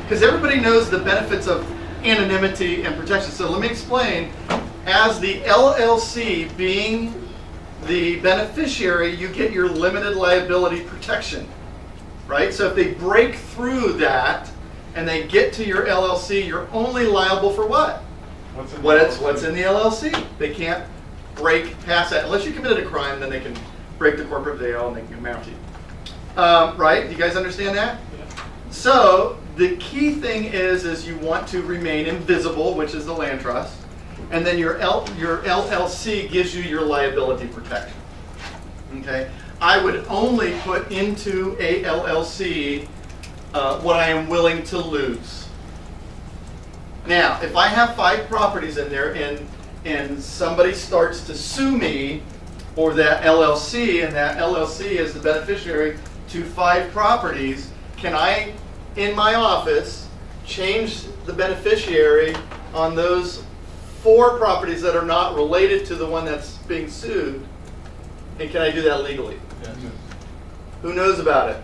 because everybody knows the benefits of anonymity and protection. So let me explain. As the LLC being the beneficiary, you get your limited liability protection, right? So if they break through that and they get to your LLC, you're only liable for what? What's in the LLC. They can't break past that. Unless you committed a crime, then they can break the corporate veil and they can come after you. Right? Do you guys understand that? Yeah. So the key thing is you want to remain invisible, which is the land trust. And then your LLC gives you your liability protection. Okay? I would only put into a LLC what I am willing to lose. Now, if I have 5 properties in there and somebody starts to sue me or that LLC, and that LLC is the beneficiary to 5 properties, can I, in my office, change the beneficiary on those 4 properties that are not related to the one that's being sued? And can I do that legally? Yes. Who knows about it?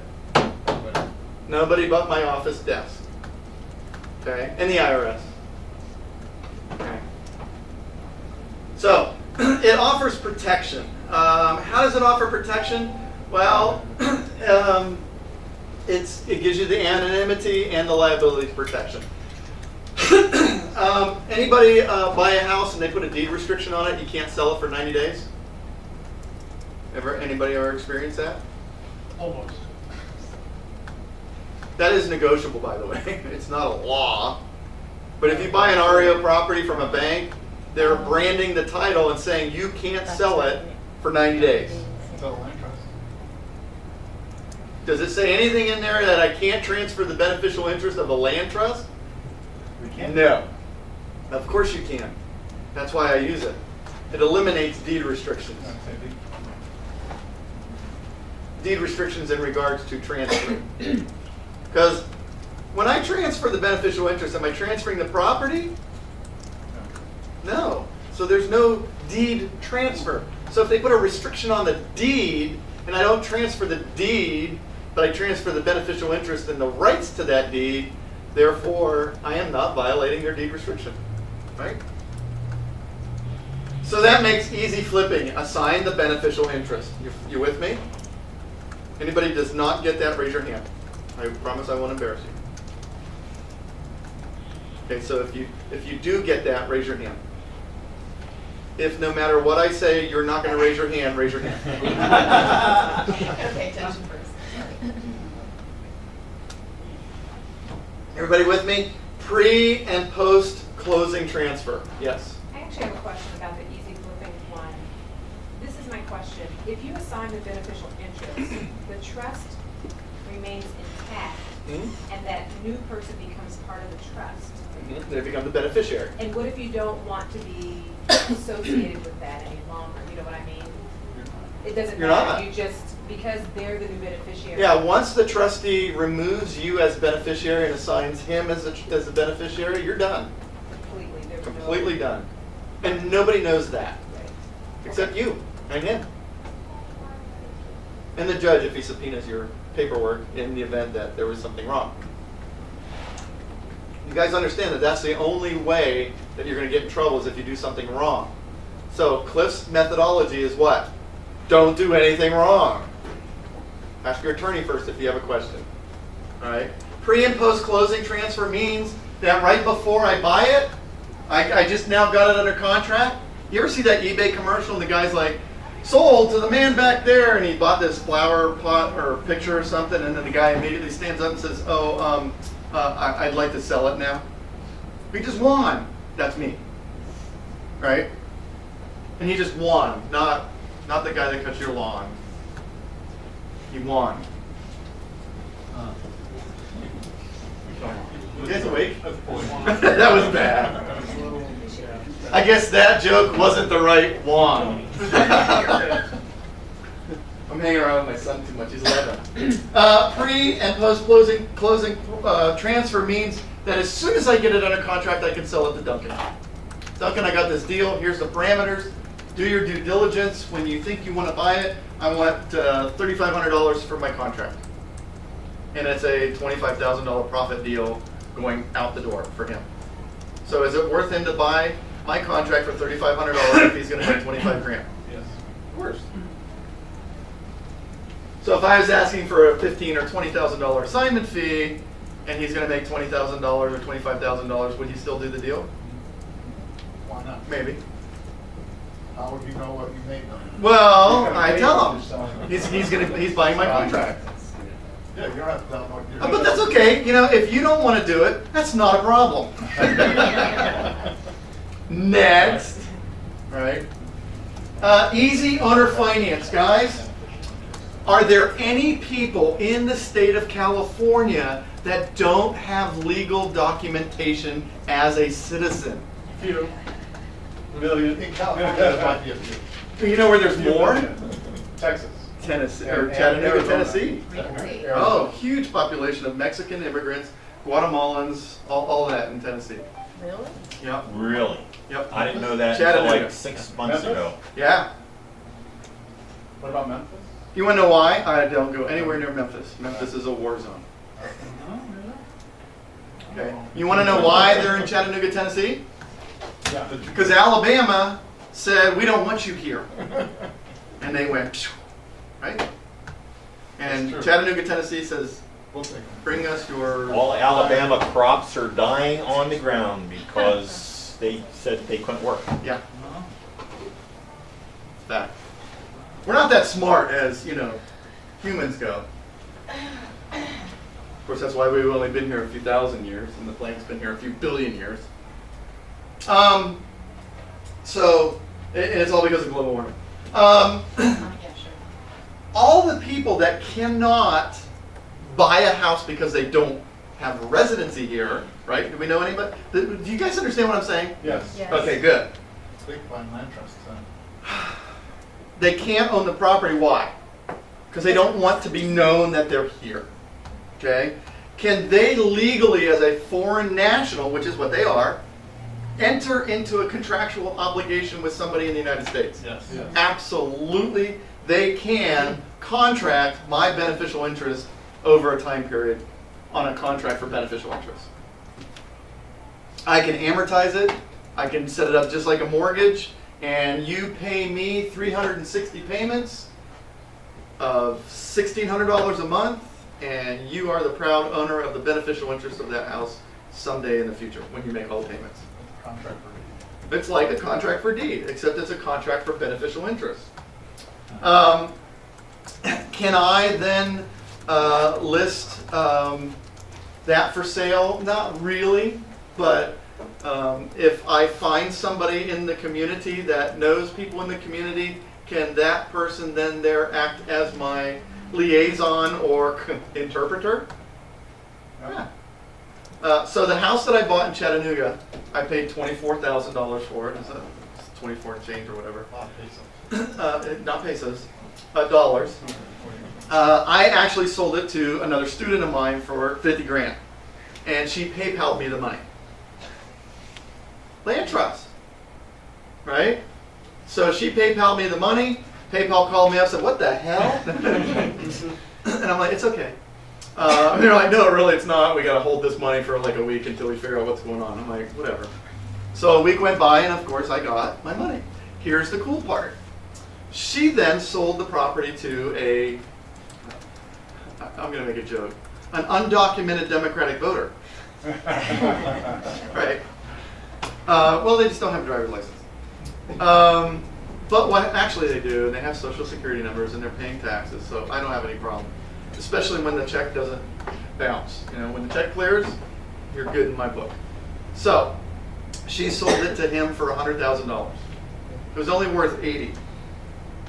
Nobody but my office desk. Okay? And the IRS. Okay. So, it offers protection. How does it offer protection? Well, it gives you the anonymity and the liability protection. Anybody buy a house and they put a deed restriction on it, you can't sell it for 90 days? Anybody ever experienced that? Almost. That is negotiable, by the way. It's not a law. But if you buy an REO property from a bank, they're branding the title and saying you can't sell it for 90 days. It's a land trust. Does it say anything in there that I can't transfer the beneficial interest of a land trust? We can't. No. Of course you can. That's why I use it. It eliminates deed restrictions. Deed restrictions in regards to transfer. Because when I transfer the beneficial interest, am I transferring the property? No. So there's no deed transfer. So if they put a restriction on the deed, and I don't transfer the deed, but I transfer the beneficial interest and the rights to that deed, therefore I am not violating their deed restriction. Right? So that makes easy flipping. Assign the beneficial interest. You with me? Anybody does not get that, raise your hand. I promise I won't embarrass you. Okay, so if you do get that, raise your hand. If no matter what I say, you're not going to raise your hand, raise your hand. Okay, attention first. Everybody with me? Pre and post closing transfer. Yes. I actually have a question about the easy flipping one. This is my question. If you assign the beneficial interest, the trust remains intact, and that new person becomes part of the trust. They become the beneficiary. And what if you don't want to be associated with that any longer? You know what I mean? It doesn't You're matter. not. You just, because they're the new beneficiary. Yeah, once the trustee removes you as beneficiary and assigns him as a beneficiary, you're done. Completely. There's Completely done. And nobody knows that. Right. Except you and him. And the judge if he subpoenas your paperwork in the event that there was something wrong. You guys understand that that's the only way that you're going to get in trouble is if you do something wrong. So Cliff's methodology is what? Don't do anything wrong. Ask your attorney first if you have a question. All right. Pre and post closing transfer means that right before I buy it, I just now got it under contract. You ever see that eBay commercial and the guy's like, sold to the man back there, and he bought this flower pot or picture or something, and then the guy immediately stands up and says, I'd like to sell it now. He just won. That's me. Right? And he just won, not the guy that cut your lawn. He won. You guys awake? That was bad. I guess that joke wasn't the right one. I'm hanging around with my son too much. He's 11. Pre and post closing transfer means that as soon as I get it under contract, I can sell it to Duncan. Duncan, I got this deal. Here's the parameters. Do your due diligence. When you think you want to buy it, I want $3,500 for my contract. And it's a $25,000 profit deal going out the door for him. So is it worth him to buy my contract for $3,500 if he's going to make 25 grand? Yes. Of course. So if I was asking for a $15,000 or $20,000 assignment fee, and he's going to make $20,000 or $25,000, would he still do the deal? Why not? Maybe. How would you know what you made on it? Well, I tell him he's buying my contract. Yeah, you don't have to tell them what you're. But that's okay. You know, if you don't want to do it, that's not a problem. Next, right? Easy owner finance, guys. Are there any people in the state of California that don't have legal documentation as a citizen? Few. Million. In California, there might be a few. You know where there's more? Texas. Tennessee, or And Chattanooga, Arizona. Tennessee. Really? Oh, huge population of Mexican immigrants, Guatemalans, all that in Tennessee. Really? Yep. Really? Yep. I didn't know that until Chattanooga. like 6 months Memphis? ago. Yeah. What about Memphis? You want to know why? I don't go anywhere near Memphis. Memphis is a war zone. Oh, really? Okay. You want to know why they're in Chattanooga, Tennessee? Yeah. Because Alabama said, we don't want you here. And they went, phew, right? And That's true. Chattanooga, Tennessee says, We'll take them. bring us your... All Alabama crops are dying on the ground because they said they couldn't work. Yeah, fact. We're not that smart as, humans go. Of course, that's why we've only been here a few thousand years, and the planet's been here a few billion years. So, and it's all because of global warming. All the people that cannot buy a house because they don't have residency here, right? Do we know anybody? Do you guys understand what I'm saying? Yes. Yes. Okay, good. Big fine land trusts then. They can't own the property. Why? Because they don't want to be known that they're here. Okay? Can they legally, as a foreign national, which is what they are, enter into a contractual obligation with somebody in the United States? Yes. Yes. Absolutely, they can contract my beneficial interest over a time period on a contract for beneficial interest. I can amortize it. I can set it up just like a mortgage, and you pay me 360 payments of $1,600 a month, and you are the proud owner of the beneficial interest of that house someday in the future when you make all the payments. Contract for deed. It's like a contract for deed, except it's a contract for beneficial interest. Can I then list that for sale? Not really, but if I find somebody in the community that knows people in the community, can that person then there act as my liaison or interpreter? Yeah. So the house that I bought in Chattanooga, I paid $24,000 for it. It's 24 and change or whatever. A lot of pesos. Not pesos, dollars. I actually sold it to another student of mine for 50 grand, and she PayPal'd me the money. Land trust, right? So she PayPal'd me the money. PayPal called me up and said, "What the hell?" And I'm like, "It's okay." And they're like, "No, really, it's not. We got to hold this money for like a week until we figure out what's going on." I'm like, "Whatever." So a week went by, and of course, I got my money. Here's the cool part. She then sold the property to I'm going to make a joke, an undocumented Democratic voter. Right. Well, they just don't have a driver's license. But what actually they do, they have social security numbers and they're paying taxes, so I don't have any problem. Especially when the check doesn't bounce. When the check clears, you're good in my book. So, she sold it to him for $100,000. It was only worth $80,000,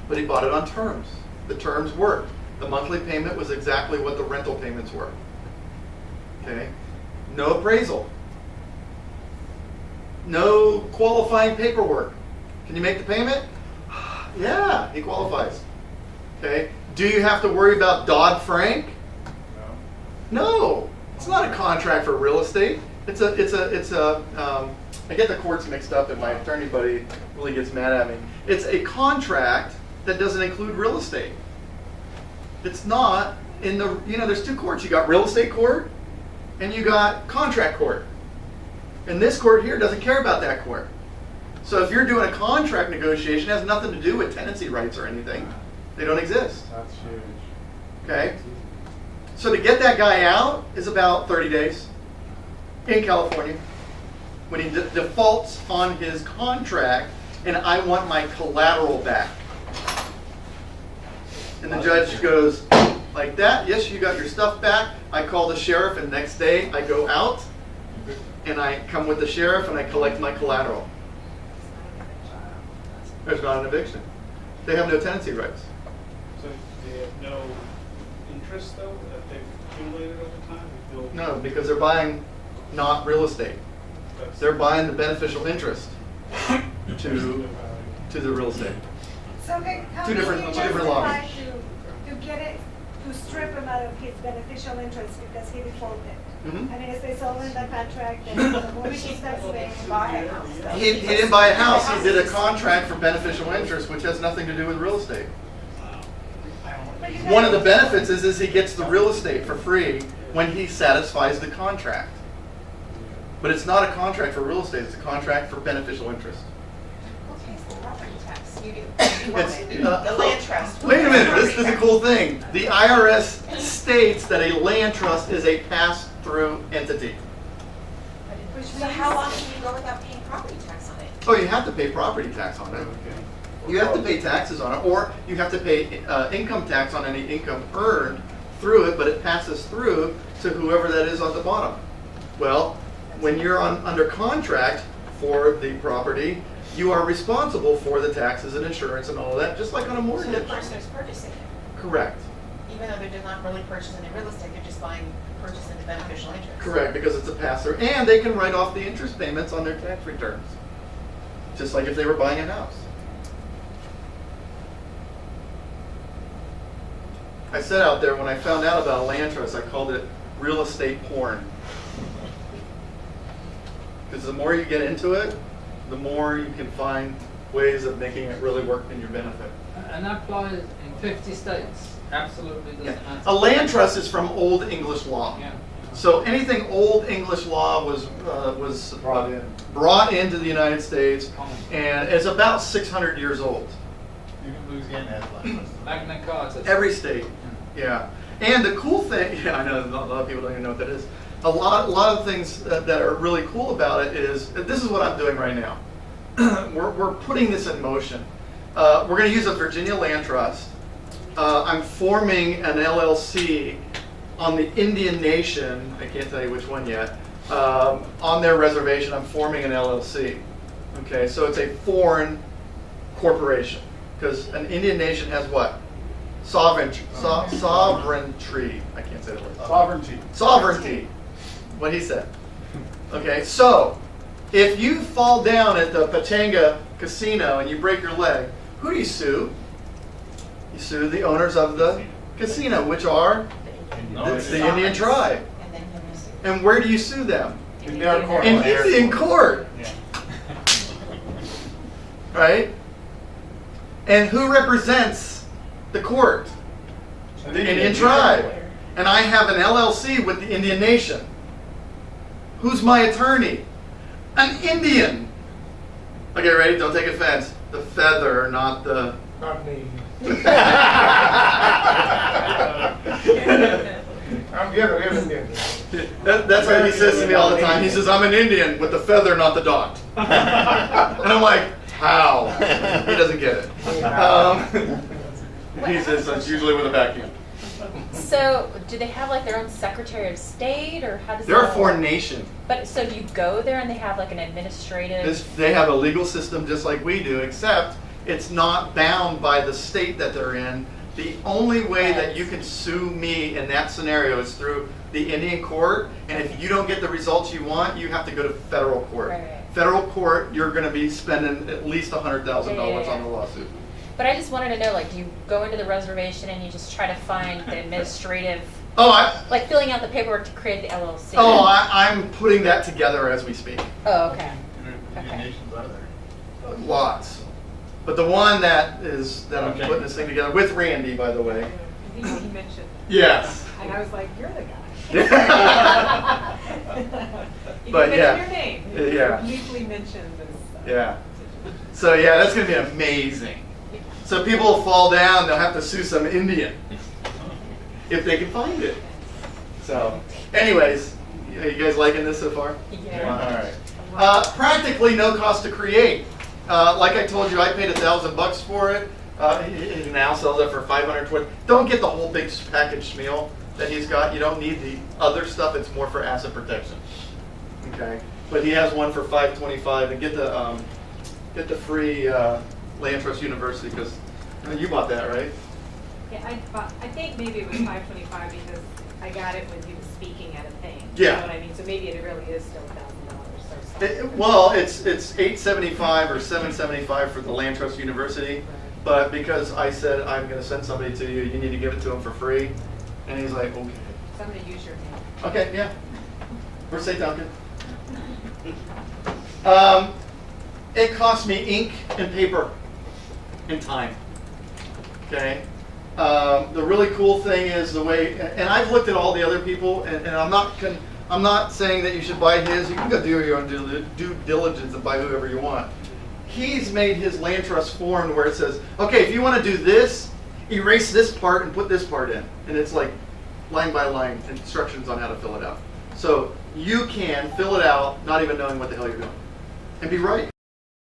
but he bought it on terms. The terms worked. The monthly payment was exactly what the rental payments were. Okay? No appraisal. No qualifying paperwork. Can you make the payment? Yeah, he qualifies. Okay? Do you have to worry about Dodd-Frank? No. It's not a contract for real estate. It's a I get the courts mixed up and my attorney buddy really gets mad at me. It's a contract that doesn't include real estate. It's not in the, there's two courts. You got real estate court and you got contract court. And this court here doesn't care about that court. So if you're doing a contract negotiation, it has nothing to do with tenancy rights or anything. They don't exist. That's huge. Okay? So to get that guy out is about 30 days in California. When he defaults on his contract and I want my collateral back. And the judge goes like that, yes, you got your stuff back. I call the sheriff and next day I go out and I come with the sheriff and I collect my collateral. There's not an eviction. They have no tenancy rights. So they have no interest though that they've accumulated over time? They build- No, because they're buying not real estate. that's- They're buying the beneficial interest to the real estate. So how Two can different- you two different justify laws. to get it, to strip him out of his beneficial interest because he defaulted? Mhm. I mean, it's all in the contract and the mortgage is that way. Buy a house, though. He didn't buy a house, he did a contract for beneficial interest, which has nothing to do with real estate. But you One of the guys- benefits is he gets the real estate for free when he satisfies the contract. But it's not a contract for real estate, it's a contract for beneficial interest. Who pays the property tax? You do. You It's, want it. The land trust. Wait a minute, this is a cool thing. The IRS states that a land trust is a pass-through entity. So how long can you go without paying property tax on it? Oh, you have to pay property tax on it. You have to pay taxes on it, or you have to pay income tax on any income earned through it, but it passes through to whoever that is on the bottom. Well, when you're under contract for the property, you are responsible for the taxes and insurance and all of that, just like on a So the mortgage. person who's purchasing it, Correct. even though they're not really purchasing the real estate, they're just purchasing the beneficial interest. Correct, because it's a pass-through, and they can write off the interest payments on their tax returns, just like if they were buying a house. I said out there, when I found out about land trust, I called it real estate porn. Because the more you get into it, the more you can find ways of making it really work in your benefit. And that applies in 50 states. Absolutely doesn't Yeah. matter. A land trust is from Old English law. Yeah. So anything Old English law was brought into the United States, and it's about 600 years old. Even Louisiana has land trusts. Magna Carta. Every state, yeah. And the cool thing, yeah, I know a lot of people don't even know what that is. A lot of things that are really cool about it is, this is what I'm doing right now. we're putting this in motion. We're going to use a Virginia land trust. I'm forming an LLC on the Indian Nation. I can't tell you which one yet. On their reservation, I'm forming an LLC. Okay, so it's a foreign corporation because an Indian nation has what? Sovereignty. I can't say the word. Sovereignty. Sovereignty. What he said. Okay, so if you fall down at the Pachanga casino and you break your leg, who do you sue? You sue the owners of the casino, which are the Indian tribe. And then you miss it. And where do you sue them? In their court. In Indian court. Yeah. Right? And who represents the court? The Indian tribe. And I have an LLC with the Indian nation. Who's my attorney? An Indian. Okay, ready? Don't take offense. The feather, not the... Not me. I'm giving. That's what he says to me all the time. He says, I'm an Indian with the feather, not the dot. And I'm like, how? He doesn't get it. He says it's usually with a vacuum. So, do they have like their own Secretary of State, or how does They're that a foreign nation. But so you go there and they have like an administrative. They have a legal system just like we do, except it's not bound by the state that they're in. The only way that you can sue me in that scenario is through the Indian court, and if you don't get the results you want, you have to go to federal court. Right. Federal court, you're going to be spending at least $100,000 on the lawsuit. But I just wanted to know, like, do you go into the reservation and you just try to find the administrative, Oh, like filling out the paperwork to create the LLC? I'm putting that together as we speak. Oh, okay. Indian Okay. nations are there. Lots. But the one that I'm putting this thing together with Randy, by the way. He mentioned, Yes. and I was like, you're the guy. You But can yeah. mention your name. Yeah. Briefly mention this. Yeah. So yeah, that's gonna be amazing. So people will fall down, they'll have to sue some Indian if they can find it. So, anyways, you guys liking this so far? Yeah. All right. Practically no cost to create. Like I told you, I paid $1,000 for it. He now sells it for $520. Don't get the whole big package meal that he's got. You don't need the other stuff. It's more for asset protection. Okay. But he has one for $525, and get the free Land Trust University because you bought that, right? Yeah, I think maybe it was $525 because I got it when he was speaking at a thing. Yeah. You know what I mean? So maybe it really is still $1,000 or something. Well, it's $875 or $775 for the Land Trust University, but because I said I'm going to send somebody to you, you need to give it to him for free, and he's like, okay. So I'm gonna use your name. Okay, yeah. Or say Duncan. It costs me ink and paper and time. Okay. The really cool thing is the way, and I've looked at all the other people, and I'm not saying that you should buy his. You can go do your own due diligence and buy whoever you want. He's made his land trust form where it says, okay, if you want to do this, erase this part and put this part in, and it's like line by line instructions on how to fill it out. So you can fill it out not even knowing what the hell you're doing, and be right.